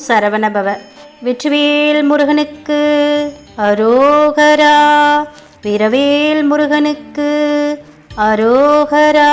சரவணபவ. வெற்றிவேல் முருகனுக்கு அரோகரா. வீரவேல் முருகனுக்கு அரோகரா.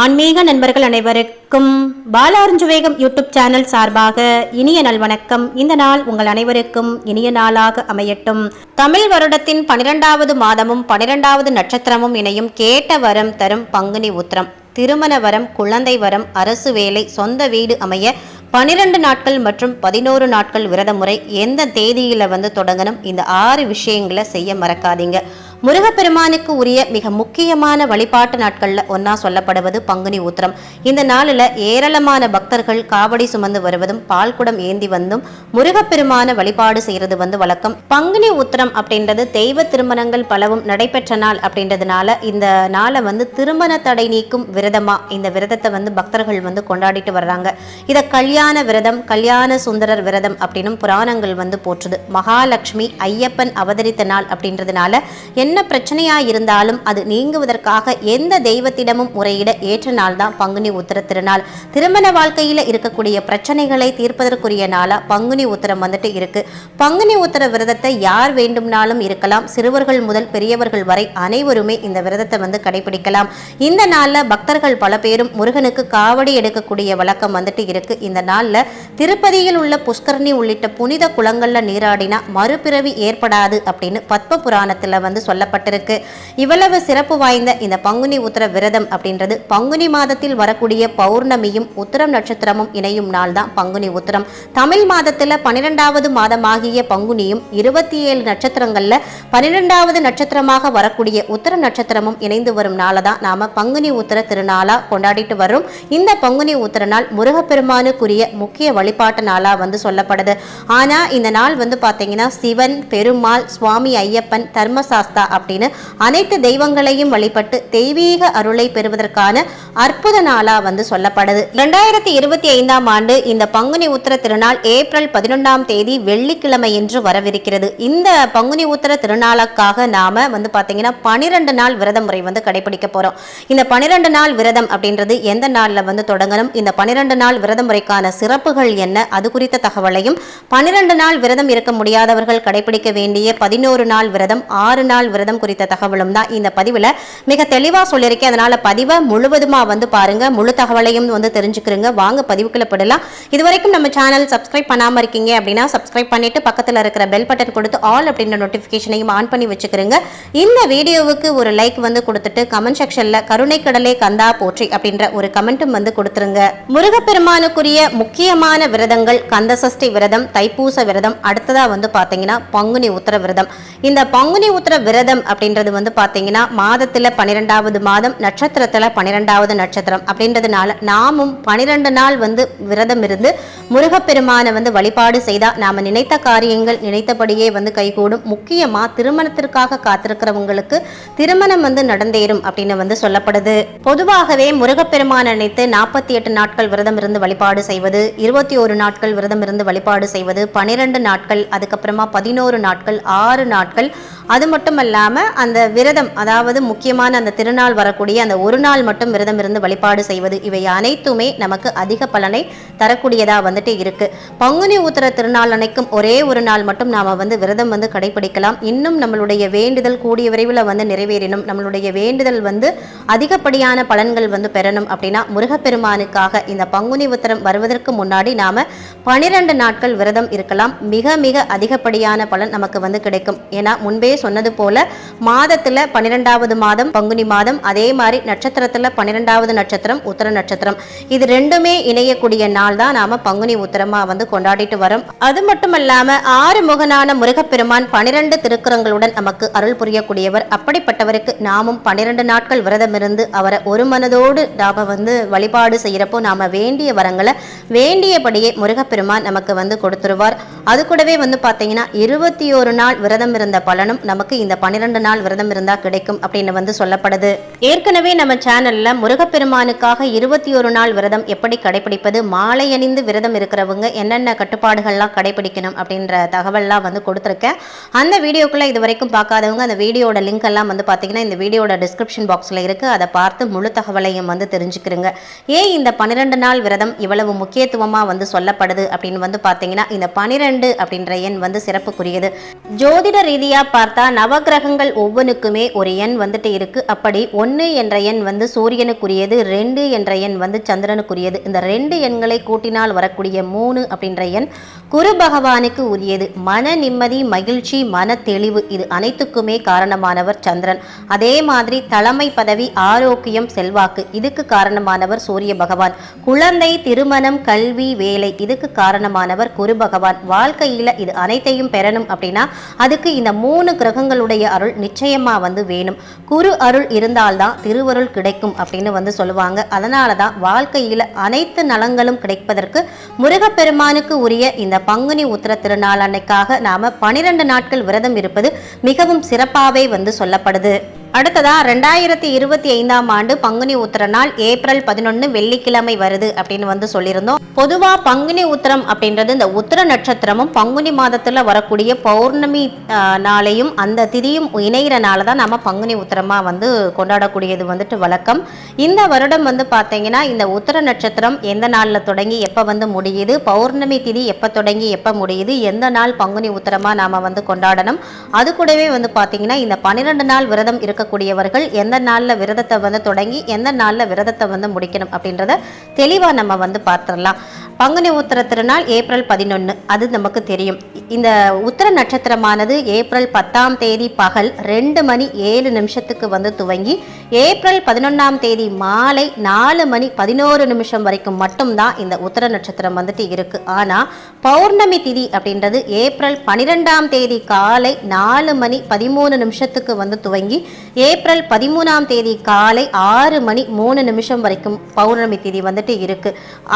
ஆன்மீக நண்பர்கள் அனைவருக்கும் பாலாரஞ்சுவேகம் யூடியூப் சேனல் சார்பாக இனிய நல்வணக்கம். இந்த நாள் உங்கள் அனைவருக்கும் இனிய நாளாக அமையட்டும். தமிழ் வருடத்தின் 12வது மாதமும் 12வது நட்சத்திரமும் இணையும் கேட்ட வரம் தரும் பங்குனி உத்திரம். திருமண வரம், குழந்தை வரம், அரசு வேலை, சொந்த வீடு அமைய 12 நாட்கள் மற்றும் 11 நாட்கள் விரத முறை. எந்த தேதியில தொடங்கணும்? இந்த 6 விஷயங்களை செய்ய மறக்காதீங்க. முருகப்பெருமானுக்கு உரிய மிக முக்கியமான வழிபாட்டு நாட்கள்ல ஒன்னா சொல்லப்படுவது பங்குனி உத்திரம். இந்த நாளில் ஏராளமான பக்தர்கள் காவடி சுமந்து வருவதும் பால்குடம் ஏந்தி வந்தும் முருகப்பெருமான வழிபாடு செய்யறது வழக்கம். பங்குனி உத்திரம் அப்படின்றது தெய்வ திருமணங்கள் பலவும் நடைபெற்ற நாள் அப்படின்றதுனால இந்த நாளை திருமண தடை நீக்கும் விரதமா இந்த விரதத்தை பக்தர்கள் கொண்டாடிட்டு வர்றாங்க. இதை கல்யாண விரதம், கல்யாண சுந்தரர் விரதம் அப்படின்னும் புராணங்கள் போற்றுது. மகாலட்சுமி ஐயப்பன் அவதரித்த நாள் அப்படின்றதுனால என்ன பிரச்சனையா இருந்தாலும் அது நீங்குவதற்காக எந்த தெய்வத்திடமும் முறையிட ஏற்ற நாள் தான் பங்குனி உத்திர திருநாள். திருமண வாழ்க்கையில இருக்கக்கூடிய பிரச்சனைகளை தீர்ப்பதற்குரிய நாளா பங்குனி உத்திரம் இருக்கு. பங்குனி உத்திர விரதத்தை யார் வேண்டும்னாலும் இருக்கலாம். சிறுவர்கள் முதல் பெரியவர்கள் வரை அனைவருமே இந்த விரதத்தை கடைபிடிக்கலாம். இந்த நாள்ல பக்தர்கள் பல பேரும் முருகனுக்கு காவடி எடுக்கக்கூடிய வழக்கம் இருக்கு. இந்த நாள்ல திருப்பதியில் உள்ள புஷ்கரணி உள்ளிட்ட புனித குளங்கள்ல நீராடினா மறுபிறவி ஏற்படாது அப்படின்னு பத்ம புராணத்துல சொல்லப்பட்டிருக்கு. இவ்வளவு சிறப்பு வாய்ந்த இந்த பங்குனி உத்திர விரதம் அப்படின்றது பங்குனி மாதத்தில் வரக்கூடிய பௌர்ணமியும் உத்திரம் நட்சத்திரமும் இணையும் நாள் தான் பங்குனி உத்திரம். தமிழ் மாதத்துல 12வது மாதமாகிய பங்குனியும் 27 நட்சத்திரங்கள்ல 12வது நட்சத்திரமாக வரக்கூடிய உத்திர நட்சத்திரமும் இணைந்து வரும் நாளை தான் நாம பங்குனி உத்திர திருநாளா கொண்டாடிட்டு வரும். இந்த பங்குனி உத்திர நாள் முருகப்பெருமானுக்குரிய முக்கிய வழிபாட்டு நாளா சொல்லப்படுது. ஆனா இந்த நாள் பாத்தீங்கன்னா சிவன், பெருமாள், சுவாமி ஐயப்பன், தர்மசாஸ்தா அப்படின்னு அனைத்து தெய்வங்களையும் வழிபட்டு தெய்வீக அருளை பெறுவதற்கான அற்புத நாளா சொல்லப்படுது. 2025ஆம் ஆண்டு இந்த பங்குனி உத்திர திருநாள் ஏப்ரல் 11ஆம் தேதி வெள்ளிக்கிழமை என்று வரவிருக்கிறது. இந்த பங்குனி உத்திர திருநாளுக்காக நாம பாத்தீங்கன்னா 12 நாள் விரத முறை கடைபிடிக்க போறோம். இந்த 12 நாள் விரதம் அப்படின்றது எந்த நாள்ல தொடங்கணும், இந்த 12 நாள் விரத முறைக்கான சிறப்புகள் என்ன, அது குறித்த தகவலையும் 12 நாள் விரதம் இருக்க முடியாதவர்கள் கடைபிடிக்க வேண்டிய 11 நாள் விரதம், 6 நாள் விரதம் குறித்த தகவலும் தான் இந்த பதிவுல மிக தெளிவா சொல்லியிருக்கேன். அதனால பதிவை முழுவதுமா பாருங்க, முழு தகவலையும் தெரிஞ்சுக்கிறீங்க. வாங்க பதிவுக்குள்ள போடலாம். இதுவரைக்கும் நம்ம சேனல் சப்ஸ்கிரைப் பண்ணாம இருக்கீங்க அப்படின்னா சப்ஸ்கிரைப் பண்ணிட்டு பக்கத்துல இருக்கிற பெல் பட்டன் கொடுத்து ஆல் அப்படின்ற நோட்டிபிகேஷனையும் ஆன் பண்ணி வச்சுக்கிறீங்க. இந்த வீடியோவுக்கு ஒரு லைக் கொடுத்துட்டு கமெண்ட் செக்ஷன்ல கருணை கடலே கந்தா போற்றி அப்படின்ற ஒரு கமெண்ட்டும் கொடுத்துருங்க. முருகப்பெருமானுக்குரிய முக்கியமான விரதங்கள் கந்த சஷ்டி விரதம், தைப்பூச விரதம், அடுத்ததா பாத்தீங்கன்னா பங்குனி உத்திர விரதம். இந்த பங்குனி உத்திர விரதம் அப்படின்றது பாத்தீங்கன்னா மாதத்துல 12வது மாதம், நட்சத்திரத்துல 12வது நட்சத்திரம் அப்படின்றதுனால நாமும் 12 நாள் விரதம் இருந்து முருகப்பெருமான வழிபாடு செய்தா நாம நினைத்த காரியங்கள் நினைத்தபடியே கைகூடும். முக்கியமா திருமணத்திற்காக காத்திருக்கிறவங்களுக்கு திருமணம் நடந்தேறும் அப்படின்னு சொல்லப்படுது. பொதுவாகவே முருகப்பெருமான நினைத்து 48 நாட்கள் விரதம் இருந்து வழிபாடு செய்வது, 21 நாட்கள் விரதம் இருந்து வழிபாடு செய்வது, 12 நாட்கள், அதுக்கப்புறமா 11 நாட்கள், 6 நாட்கள், அது மட்டும் இல்லாம அந்த விரதம் அதாவது முக்கியமான அந்த திருநாள் வரக்கூடிய அந்த ஒரு நாள் மட்டும் விரதம் இருந்து வழிபாடு செய்வது, இவை அனைத்துமே நமக்கு அதிக பலனை தரக்கூடியதா இருக்கு. பங்குனி உத்திர திருநாள் அன்னைக்கும் ஒரே ஒரு நாள் மட்டும் நாம விரதம் கடைபிடிக்கலாம். இன்னும் நம்மளுடைய வேண்டுதல் கூடிய விரைவில் நிறைவேறினும், நம்மளுடைய வேண்டுதல் அதிகப்படியான பலன்கள் பெறணும் அப்படின்னா முருகப்பெருமானுக்காக இந்த பங்குனி உத்திரம் வருவதற்கு முன்னாடி நாம 12 நாட்கள் விரதம் இருக்கலாம். மிக மிக அதிகப்படியான பலன் நமக்கு கிடைக்கும். ஏன்னா முன்பே சொன்னது போல மாதத்துல 12வது மாதம் பங்குனி மாதம், அதே மாதிரி நட்சத்திரத்துல 12வது நட்சத்திரம் உத்திர நட்சத்திரம், இது ரெண்டுமே இணையக்கூடிய நாள் தான் நாம பங்குனி உத்திரமா கொண்டாடிட்டு வரோம். அது மட்டுமல்லாம ஆறுமுகனான முருகப்பெருமான் 12 திருக்குறங்களுடன் நமக்கு அருள் புரியக்கூடியவர். அப்படிப்பட்டவருக்கு நாமும் 12 நாட்கள் விரதம் இருந்து அவரை ஒரு மனதோடு நாம வழிபாடு செய்யறப்போ நாம வேண்டிய வரங்களை வேண்டியபடியே முருகப்பெருமான் நமக்கு கொடுத்துருவார். அது கூடவே பாத்தீங்கன்னா 21 நாள் விரதம் இருந்த பலனும் நமக்கு இந்த 12 நாள் விரதம் இருந்தால் கிடைக்கும் அப்படின்னு வந்து சொல்லப்படுது. ஏற்கனவே நம்ம சேனல்ல முருகப்பெருமானுக்காக 21 நாள் விரதம் எப்படி கடைபிடிப்பது, மாலை அணிந்து விரதம் இருக்கிறவங்க என்னென்ன கட்டுப்பாடுகள்லாம் கடைபிடிக்கணும் அப்படின்ற தகவல்லாம் வந்து கொடுத்துருக்கேன். அந்த வீடியோக்குள்ள இது வரைக்கும் பார்க்காதவங்க அந்த வீடியோட லிங்க் எல்லாம் வந்து பார்த்தீங்கன்னா இந்த வீடியோட டிஸ்கிரிப்ஷன் பாக்ஸில் இருக்குது. அதை பார்த்து முழு தகவலையும் வந்து தெரிஞ்சுக்கிறங்க. ஏன் இந்த 12 நாள் விரதம் இவ்வளவு முக்கியத்துவமாக வந்து சொல்லப்படுது அப்படின்னு வந்து பார்த்தீங்கன்னா இந்த 12 அப்படின்ற எண் வந்து சிறப்புக்குரியது. ஜோதிட ரீதியாக பார்த்தா நவகிரகங்கள் ஒவ்வொன்றுக்குமே ஒரு எண் வந்துட்டு இருக்கு. அப்படி 1 என்ற எண் வந்து சூரியனுக்குரியது, 2 என்ற எண் வந்து சந்திரனுக்குரியது. இந்த 2 எண்களை கூட்டினால் வரக்கூடிய 3 அப்படின்ற எண் குரு பகவானுக்கு உரியது. மன நிம்மதி, மகிழ்ச்சி, மன தெளிவு இது அனைத்துக்குமே காரணமானவர் சந்திரன். அதே மாதிரி தலைமை பதவி, ஆரோக்கியம், செல்வாக்கு இதுக்கு காரணமானவர் சூரிய பகவான். குழந்தை, திருமணம், கல்வி, வேலை இதுக்கு காரணமானவர் குரு பகவான். வாழ்க்கையில இது அனைத்தையும் பெறணும் அப்படின்னா அதுக்கு இந்த 3 கிரகங்களுடைய அருள் நிச்சயமா வந்து வேணும். குரு அருள் இருந்தால்தான் திருவருள் கிடைக்கும் அப்படின்னு வந்து சொல்லுவாங்க. அதனாலதான் வாழ்க்கையில அனைத்து நலங்களும் கிடைப்பதற்கு முருகப்பெருமானுக்கு உரிய இந்த பங்குனி உத்திர திருநாள் அன்னைக்காக நாம 12 நாட்கள் விரதம் இருப்பது மிகவும் சிறப்பாகவே வந்து சொல்லப்படுது. அடுத்ததா 2025ஆம் ஆண்டு பங்குனி உத்திர நாள் ஏப்ரல் 11 வெள்ளிக்கிழமை வருது அப்படின்னு வந்து சொல்லியிருந்தோம். பொதுவா பங்குனி உத்திரம் அப்படின்றது இந்த உத்திர நட்சத்திரமும் பங்குனி மாதத்துல வரக்கூடிய பௌர்ணமி நாளையும் அந்த திதியும் இணைகிறனால தான் நம்ம பங்குனி உத்திரமா வந்து கொண்டாடக்கூடியது வந்துட்டு வழக்கம். இந்த வருடம் வந்து பார்த்தீங்கன்னா இந்த உத்திர நட்சத்திரம் எந்த நாள்ல தொடங்கி எப்ப வந்து முடியுது, பௌர்ணமி திதி எப்ப தொடங்கி எப்ப முடியுது, எந்த நாள் பங்குனி உத்திரமா நாம வந்து கொண்டாடணும், அது கூடவே வந்து பார்த்தீங்கன்னா இந்த 12 நாள் விரதம் இருக்கக்கூடியவர்கள் எந்த நாளில் விரதத்தை வந்து தொடங்கி எந்த நாளில் விரதத்தை வந்து முடிக்கணும் அப்படின்றத தெளிவாக நம்ம வந்து பார்த்துடலாம். பங்குனி உத்திர திருநாள் ஏப்ரல் 11 அது நமக்கு தெரியும். இந்த உத்திர நட்சத்திரமானது ஏப்ரல் 10ஆம் தேதி பகல் 2:07 வந்து துவங்கி ஏப்ரல் 11ஆம் தேதி மாலை 4:11 வரைக்கும் மட்டும்தான் இந்த உத்திர நட்சத்திரம் வந்துட்டு இருக்கு. ஆனால் பௌர்ணமி திதி அப்படின்றது ஏப்ரல் 12ஆம் தேதி காலை 4:13 வந்து துவங்கி ஏப்ரல் 13ஆம் தேதி காலை 6:03 வரைக்கும் பௌர்ணமி திதி வந்துட்டு இருக்கு.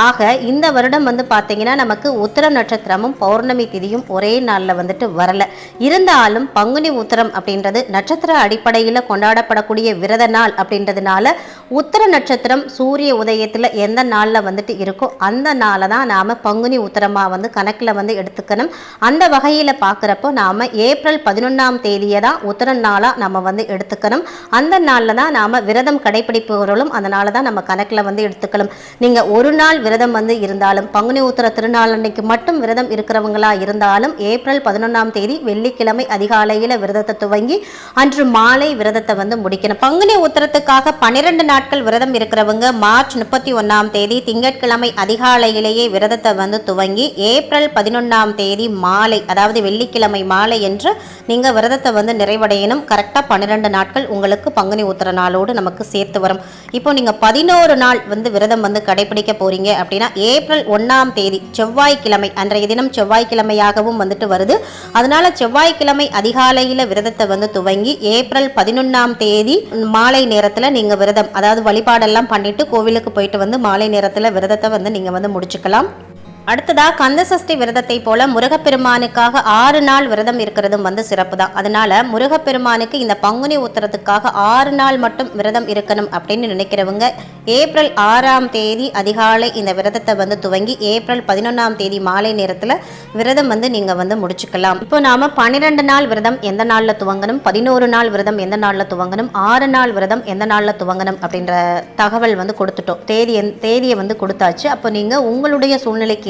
ஆக இந்த வருடம் வந்து பார்த்தீங்கன்னா நமக்கு உத்திர நட்சத்திரமும் பௌர்ணமி திதியும் ஒரே நாளில் வந்துட்டு வரல. இருந்தாலும் பங்குனி உத்திரம் அப்படின்றது நட்சத்திர அடிப்படையில் கொண்டாடப்படக்கூடிய விரத நாள் அப்படின்றதுனால உத்திர நட்சத்திரம் சூரிய உதயத்தில் எந்த நாளில் வந்துட்டு இருக்கோ அந்த நாளை தான் நாம் பங்குனி உத்திரமாக வந்து கணக்கில் வந்து எடுத்துக்கணும். அந்த வகையில் பார்க்குறப்போ நாம் ஏப்ரல் 11ஆம் தேதியை தான் உத்திர நாளாக நம்ம வந்து எடுத்துக்கணும். அந்த நாளில் தான் நாம் விரதம் கடைபிடிப்பவர்களும் அதனால தான் நம்ம கணக்கில் வந்து எடுத்துக்கணும். நீங்கள் ஒரு நாள் விரதம் வந்து இருந்தாலும் பங்குனி உத்திர திருநாள் அன்னைக்கு மட்டும் விரதம் இருக்கிறவங்களா இருந்தாலும் ஏப்ரல் 11ஆம் தேதி வெள்ளிக்கிழமை அதிகாலையில் விரதத்தை துவங்கி அன்று மாலை விரதத்தை வந்து முடிக்கணும். பங்குனி உத்திரத்துக்காக 12 நாட்கள் விரதம் இருக்கிறவங்க மார்ச் 31ஆம் தேதி திங்கட்கிழமை அதிகாலையிலேயே விரதத்தை வந்து துவங்கி ஏப்ரல் 11ஆம் தேதி மாலை அதாவது வெள்ளிக்கிழமை மாலை என்று நீங்க விரதத்தை வந்து நிறைவடையணும். கரெக்டாக 12 நாட்கள் உங்களுக்கு பங்குனி உத்திர நாளோடு நமக்கு சேர்த்து வரும். இப்போ நீங்க 11 நாள் வந்து விரதம் வந்து கடைபிடிக்க போறீங்க அப்படின்னா ஏப்ரல் 1ஆம் தேதி செவ்வாய்க்கிழமை அன்றைய தினம் செவ்வாய்க்கிழமையாகவும் வந்துட்டு வருது. அதனால செவ்வாய்க்கிழமை அதிகாலையில் விரதத்தை வந்து துவங்கி ஏப்ரல் 11ஆம் தேதி மாலை நேரத்தில் நீங்க விரதம் அதாவது வழிபாடெல்லாம் பண்ணிட்டு கோவிலுக்கு போயிட்டு வந்து மாலை நேரத்தில் விரதத்தை வந்து நீங்க வந்து முடிச்சுக்கலாம். அடுத்ததா கந்தசஷ்டி விரதத்தை போல முருகப்பெருமானுக்காக 6 நாள் விரதம் இருக்கிறதும் வந்து சிறப்பு தான். அதனால முருகப்பெருமானுக்கு இந்த பங்குனி உத்திரத்துக்காக 6 நாள் மட்டும் விரதம் இருக்கணும் அப்படின்னு நினைக்கிறவங்க ஏப்ரல் 6ஆம் தேதி அதிகாலை இந்த விரதத்தை வந்து துவங்கி ஏப்ரல் 11ஆம் தேதி மாலை நேரத்தில் விரதம் வந்து நீங்க வந்து முடிச்சுக்கலாம். இப்போ நாம 12 நாள் விரதம் எந்த நாளில் துவங்கணும், 11 நாள் விரதம் எந்த நாளில் துவங்கணும், 6 நாள் விரதம் எந்த நாளில் துவங்கணும் அப்படின்ற தகவல் வந்து கொடுத்துட்டோம். தேதியை வந்து கொடுத்தாச்சு. அப்போ நீங்க உங்களுடைய சூழ்நிலைக்கு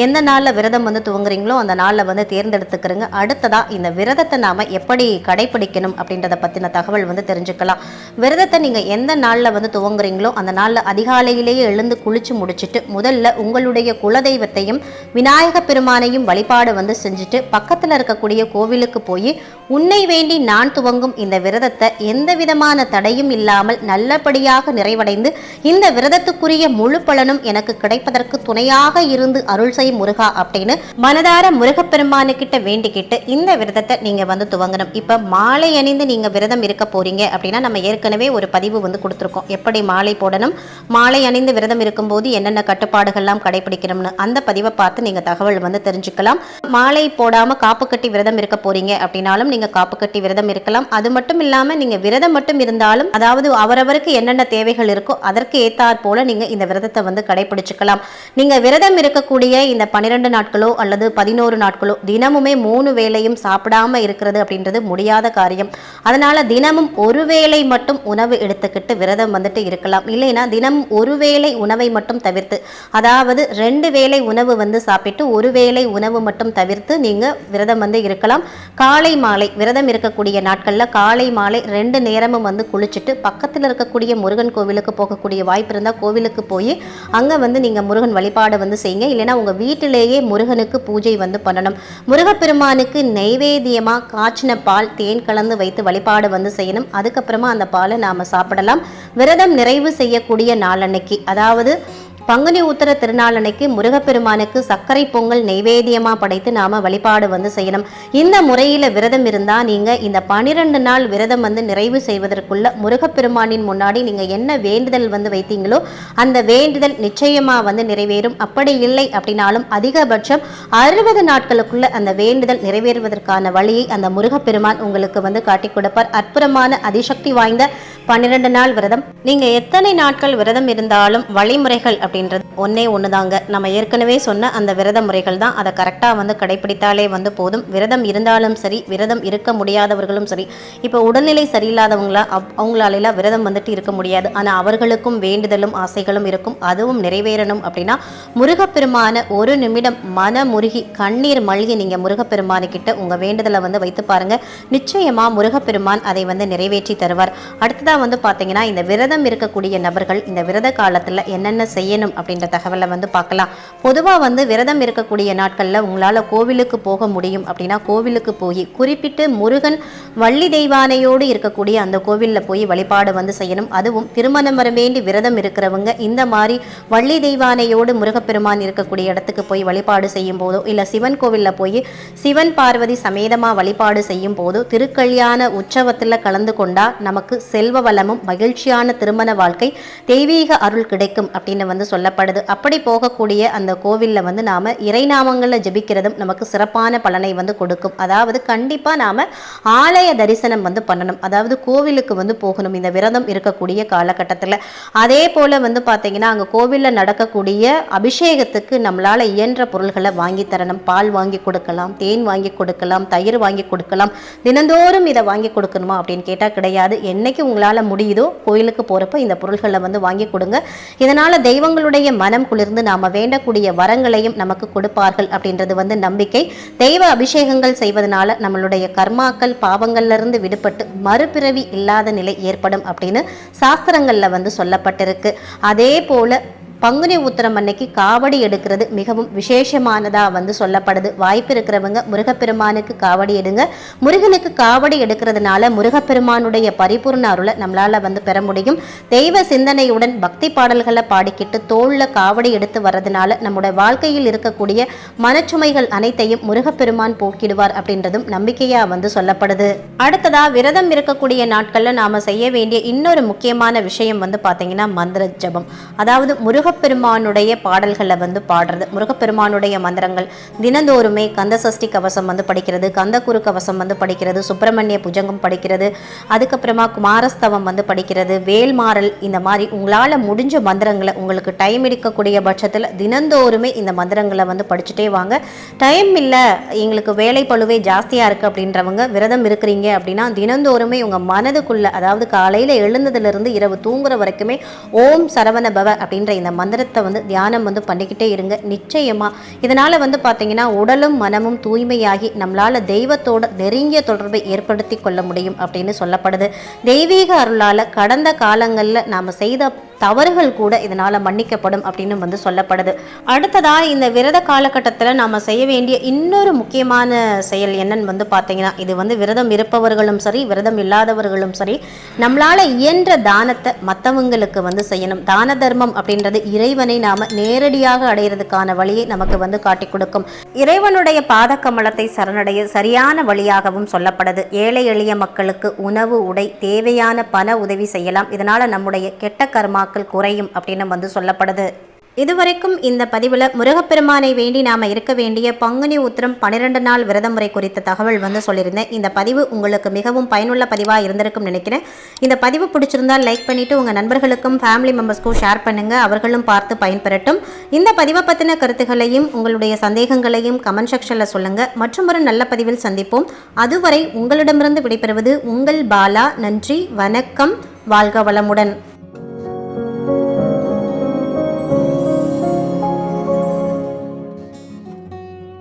எந்த நாளில் விரதம் வந்து துவங்குறீங்களோ அந்த நாளில் வந்து தேர்ந்தெடுத்துக்கிறங்க. அடுத்ததா இந்த விரதத்தை நாம எப்படி கடைபிடிக்கணும் அப்படின்றத பத்தின தகவல் வந்து தெரிஞ்சுக்கலாம். விரதத்தை நீங்க எந்த நாளில் வந்து துவங்குறீங்களோ அந்த நாளில் அதிகாலையிலேயே எழுந்து குளிச்சு முடிச்சுட்டு முதல்ல உங்களுடைய குலதெய்வத்தையும் விநாயக பெருமானையும் வழிபாடு வந்து செஞ்சுட்டு பக்கத்தில் இருக்கக்கூடிய கோவிலுக்கு போய் உன்னை வேண்டி நான் துவங்கும் இந்த விரதத்தை எந்த விதமான தடையும் இல்லாமல் நல்லபடியாக நிறைவடைந்து இந்த விரதத்துக்குரிய முழு பலனும் எனக்கு கிடைப்பதற்கு துணையாக இருந்து அருள் செய் முருகா அப்படின்னு மனதார முருகப்பெருமானுக்கிட்ட வேண்டிக்கிட்டு இந்த விரதத்தை நீங்க வந்து துவங்கணும். இப்ப மாலை அணிந்து நீங்க விரதம் இருக்க போறீங்க அப்படின்னா நம்ம ஏற்கனவே ஒரு பதிவு வந்து கொடுத்துருக்கோம், எப்படி மாலை போடணும், மாலை அணிந்து விரதம் இருக்கும்போது என்னென்ன கட்டுப்பாடுகள்லாம் கடைபிடிக்கணும்னு. அந்த பதிவை பார்த்து நீங்க தகவல் வந்து தெரிஞ்சுக்கலாம். மாலை போடாம காப்பு கட்டி விரதம் இருக்க போறீங்க அப்படின்னாலும் நீங்க காப்பு கட்டி விரதம் இருக்கலாம். அது மட்டும் இல்லாம நீங்க விரதம் மட்டும் இருந்தாலும், அதாவது அவரவருக்கு என்னென்ன தேவைகள் இருக்கோ அதற்கு ஏத்தாற் போல நீங்க இந்த விரதத்தை வந்து கடைபிடிச்சுக்கலாம். நீங்க விரதம் இருக்கக்கூடிய இந்த 12 நாட்களோ அல்லது 11 நாட்களோ தினமுமே 3 வேளையும் சாப்பிடாம இருக்கிறது அப்படின்றது முடியாத காரியம். அதனால தினமும் ஒரு வேளை மட்டும் உணவு எடுத்துக்கிட்டு விரதம் வந்துட்டு இருக்கலாம். இல்லைன்னா தினம் ஒரு வேளை உணவை மட்டும் தவிர்த்து, அதாவது 2 வேளை உணவு வந்து சாப்பிட்டு ஒரு வேளை உணவு மட்டும் தவிர்த்து நீங்க விரதம் வந்து இருக்கலாம். காலை மாலை விரதம் இருக்கக்கூடிய நாட்கள்ல காலை மாலை 2 நேரமும் வந்து குளிச்சுட்டு பக்கத்தில் இருக்கக்கூடிய முருகன் கோவிலுக்கு போகக்கூடிய வாய்ப்பு இருந்தால் கோவிலுக்கு போய் அங்க வந்து நீங்க முருகன் வழிபாடு வந்து செய்யுங்க. இல்லைன்னா உங்க வீட்டிலேயே முருகனுக்கு பூஜை வந்து பண்ணணும். முருகப்பெருமானுக்கு நைவேத்தியமா காய்ச்சின பால் தேன் கலந்து வைத்து வழிபாடு வந்து செய்யணும். அதுக்கப்புறமா அந்த பாலை நாம சாப்பிடலாம். விரதம் நிறைவு செய்யக்கூடிய நாளன்னைக்கு, அதாவது பங்குனி உத்திர திருநாள் அன்னைக்கு முருகப்பெருமானுக்கு சர்க்கரை பொங்கல் நைவேத்தியமாக படைத்து நாம வழிபாடு வந்து செய்யணும். இந்த முறையில் விரதம் இருந்தால் நீங்கள் இந்த 12 நாள் விரதம் வந்து நிறைவு செய்வதற்குள்ள முருகப்பெருமானின் முன்னாடி நீங்கள் என்ன வேண்டுதல் வந்து வைத்தீங்களோ அந்த வேண்டுதல் நிச்சயமாக வந்து நிறைவேறும். அப்படி இல்லை அப்படின்னாலும் அதிகபட்சம் 60 நாட்களுக்குள்ள அந்த வேண்டுதல் நிறைவேறுவதற்கான வழியை அந்த முருகப்பெருமான் உங்களுக்கு வந்து காட்டி கொடுப்பார். அற்புதமான அதிசக்தி வாய்ந்த 12 நாள் விரதம். நீங்க எத்தனை நாட்கள் விரதம் இருந்தாலும் வழிமுறைகள் அப்படின்றது ஒன்னே ஒண்ணுதாங்க. நம்ம ஏற்கனவே சொன்ன அந்த விரத முறைகள் தான். அதை கரெக்டா வந்து கடைபிடித்தாலே வந்து போதும். விரதம் இருந்தாலும் சரி, விரதம் இருக்க முடியாதவர்களும் சரி, இப்போ உடல்நிலை சரியில்லாதவங்களா அவங்களால விரதம் வந்துட்டு இருக்க முடியாது. ஆனா அவர்களுக்கும் வேண்டுதலும் ஆசைகளும் இருக்கும். அதுவும் நிறைவேறணும் அப்படின்னா முருகப்பெருமான ஒரு நிமிடம் மனமுருகி கண்ணீர் மல்கி நீங்க முருகப்பெருமானு கிட்ட உங்க வேண்டுதலை வந்து வைத்து பாருங்க. நிச்சயமா முருகப்பெருமான் அதை வந்து நிறைவேற்றி தருவார். அடுத்ததா வந்து பாத்தீங்கன்னா இந்த விரதம் இருக்கக்கூடிய நபர்கள் இந்த விரத காலத்துல என்னென்ன செய்யணும் அப்படின்ற தகவலை வந்து பார்க்கலாம். பொதுவா வந்து விரதம் இருக்கக்கூடிய நாட்கள்ல உங்களால கோவிலுக்கு போக முடியும் அப்படின்னா கோவிலுக்கு போய் குறிப்பிட்டு முருகன் வள்ளி தெய்வானையோடு இருக்கக்கூடிய அந்த கோவில்ல போய் வழிபாடு வந்து செய்யணும். அதுவும் திருமணம் வர வேண்டி விரதம் இருக்கிறவங்க இந்த மாதிரி வள்ளி தெய்வானையோடு முருகப்பெருமான் இருக்கக்கூடிய இடத்துக்கு போய் வழிபாடு செய்யும் போதோ இல்ல சிவன் கோவில்ல போய் சிவன் பார்வதி சமேதமா வழிபாடு செய்யும் போதோ திருக்கல்யாண உற்சவத்துல கலந்து கொண்டா நமக்கு செல்வ வளமும் மகிழ்ச்சியான திருமண வாழ்க்கை தெய்வீக அருள் கிடைக்கும் அப்படின்னு வந்து சொல்லப்படுது. அப்படி போகக்கூடிய அந்த கோவில்ல வந்து நாம இறைநாமங்கள்ல ஜெபிக்கிறதும் நமக்கு சிறப்பான பலனை வந்து கொடுக்கும். அதாவது கண்டிப்பா நாம ஆலய தரிசனம் வந்து பண்ணணும். அதாவது கோவிலுக்கு வந்து போகணும் இந்த விரதம் இருக்கக்கூடிய காலகட்டத்தில். அதே போல வந்து பாத்தீங்கன்னா அங்க கோவில்ல நடக்கக்கூடிய அபிஷேகத்துக்கு நம்மளால இயன்ற பொருள்களை வாங்கி தரணும். பால் வாங்கி கொடுக்கலாம், தேன் வாங்கி கொடுக்கலாம், தயிர் வாங்கி கொடுக்கலாம். தினந்தோறும் இதை வாங்கி கொடுக்கணுமா அப்படின்னு கேட்டா கிடையாது. என்னைக்கு உங்களால முடியுதோ கோயிலுக்கு போறப்ப இந்த பொருள்களை வந்து வாங்கி கொடுங்க. இதனால தெய்வங்களுடைய மனம் குளிர்ந்து நாம வேண்டக்கூடிய வரங்களையும் நமக்கு கொடுப்பார்கள் அப்படின்றது வந்து நம்பிக்கை. தெய்வ அபிஷேகங்கள் செய்வதனால நம்மளுடைய கர்மாக்கள் பாவங்கள்ல இருந்து விடுபட்டு மறுபிறவி இல்லாத நிலை ஏற்படும் அப்படின்னு சாஸ்திரங்கள்ல வந்து சொல்லப்பட்டிருக்கு. அதே போல பங்குனி உத்திரம் அன்னைக்கு காவடி எடுக்கிறது மிகவும் விசேஷமானதா வந்து சொல்லப்படுது. வாய்ப்பு இருக்கிறவங்க முருகப்பெருமானுக்கு காவடி எடுங்க. முருகனுக்கு காவடி எடுக்கிறதுனால முருகப்பெருமானுடைய பரிபூர்ண அருளை நம்மளால வந்து பெற முடியும். தெய்வ சிந்தனையுடன் பக்தி பாடல்களை பாடிக்கிட்டு தோல்ல காவடி எடுத்து வர்றதுனால நம்முடைய வாழ்க்கையில் இருக்கக்கூடிய மனச்சுமைகள் அனைத்தையும் முருகப்பெருமான் போக்கிடுவார் அப்படின்றதும் நம்பிக்கையா வந்து சொல்லப்படுது. அடுத்ததா விரதம் இருக்கக்கூடிய நாட்கள்ல நாம செய்ய வேண்டிய இன்னொரு முக்கியமான விஷயம் வந்து பாத்தீங்கன்னா மந்திர ஜபம். அதாவது முருகப்பெருமானுடைய பாடல்களை வந்து பாடுறது. முருகப்பெருமானுடைய மந்திரங்கள் தினந்தோறுமே கந்த சஷ்டி கவசம் வந்து படிக்கிறது, கந்த குரு கவசம் வந்து படிக்கிறது, சுப்பிரமணிய புஜங்கம் படிக்கிறது, அதுக்கப்புறமா குமாரஸ்தவம் வந்து படிக்கிறது, வேல்மாறல், இந்த மாதிரி உங்களால் முடிஞ்ச மந்திரங்களை உங்களுக்கு டைம் எடுக்கக்கூடிய பட்சத்தில் தினந்தோறுமே இந்த மந்திரங்களை வந்து படிச்சுட்டே வாங்க. டைம் இல்லை எங்களுக்கு வேலை பழுவே ஜாஸ்தியாக இருக்குது அப்படின்றவங்க விரதம் இருக்கிறீங்க அப்படின்னா தினந்தோறுமே உங்கள் மனதுக்குள்ள, அதாவது காலையில் எழுந்ததுலேருந்து இரவு தூங்குற வரைக்குமே ஓம் சரவண பவ அப்படின்ற இந்த மந்திரத்தை வந்து தியானம் வந்து பண்ணிக்கிட்டே இருங்க. நிச்சயமா இதனால வந்து பார்த்தீங்கன்னா உடலும் மனமும் தூய்மையாகி நம்மளால தெய்வத்தோட நெருங்கிய தொடர்பை ஏற்படுத்தி கொள்ள முடியும் அப்படின்னு சொல்லப்படுது. தெய்வீக அருளால கடந்த காலங்களில் நாம் செய்த தவறுகள் கூட இதனால் மன்னிக்கப்படும் அப்படின்னு வந்து சொல்லப்படுது. அடுத்ததாக இந்த விரத காலகட்டத்தில் நாம் செய்ய வேண்டிய இன்னொரு முக்கியமான செயல் என்னன்னு வந்து பார்த்தீங்கன்னா, இது வந்து விரதம் இருப்பவர்களும் சரி விரதம் இல்லாதவர்களும் சரி நம்மளால் இயன்ற தானத்தை மற்றவங்களுக்கு வந்து செய்யணும். தான தர்மம் அப்படின்றது இறைவனை நாம் நேரடியாக அடையிறதுக்கான வழியை நமக்கு வந்து காட்டி கொடுக்கும். இறைவனுடைய பாத கமலத்தை சரணடைய சரியான வழியாகவும் சொல்லப்படுது. ஏழை எளிய மக்களுக்கு உணவு உடை தேவையான பண உதவி செய்யலாம். இதனால நம்முடைய கெட்ட கர்மாக்கள் குறையும் அப்படின்னு வந்து சொல்லப்படுது. இதுவரைக்கும் இந்த பதிவில் முருகப்பெருமானை வேண்டி நாம் இருக்க வேண்டிய பங்குனி உத்திரம் 12 நாள் விரத முறை குறித்த தகவல் வந்து சொல்லியிருந்தேன். இந்த பதிவு உங்களுக்கு மிகவும் பயனுள்ள பதிவாக இருந்திருக்கும் நினைக்கிறேன். இந்த பதிவு பிடிச்சிருந்தால் லைக் பண்ணிவிட்டு உங்கள் நண்பர்களுக்கும் ஃபேமிலி மெம்பர்ஸ்க்கும் ஷேர் பண்ணுங்கள், அவர்களும் பார்த்து பயன்பெறட்டும். இந்த பதிவை பற்றின கருத்துக்களையும் உங்களுடைய சந்தேகங்களையும் கமெண்ட் செக்ஷனில் சொல்லுங்கள். மற்றும் ஒரு நல்ல பதிவில் சந்திப்போம். அதுவரை உங்களிடமிருந்து விடைபெறுவது உங்கள் பாலா. நன்றி, வணக்கம், வாழ்க வளமுடன்.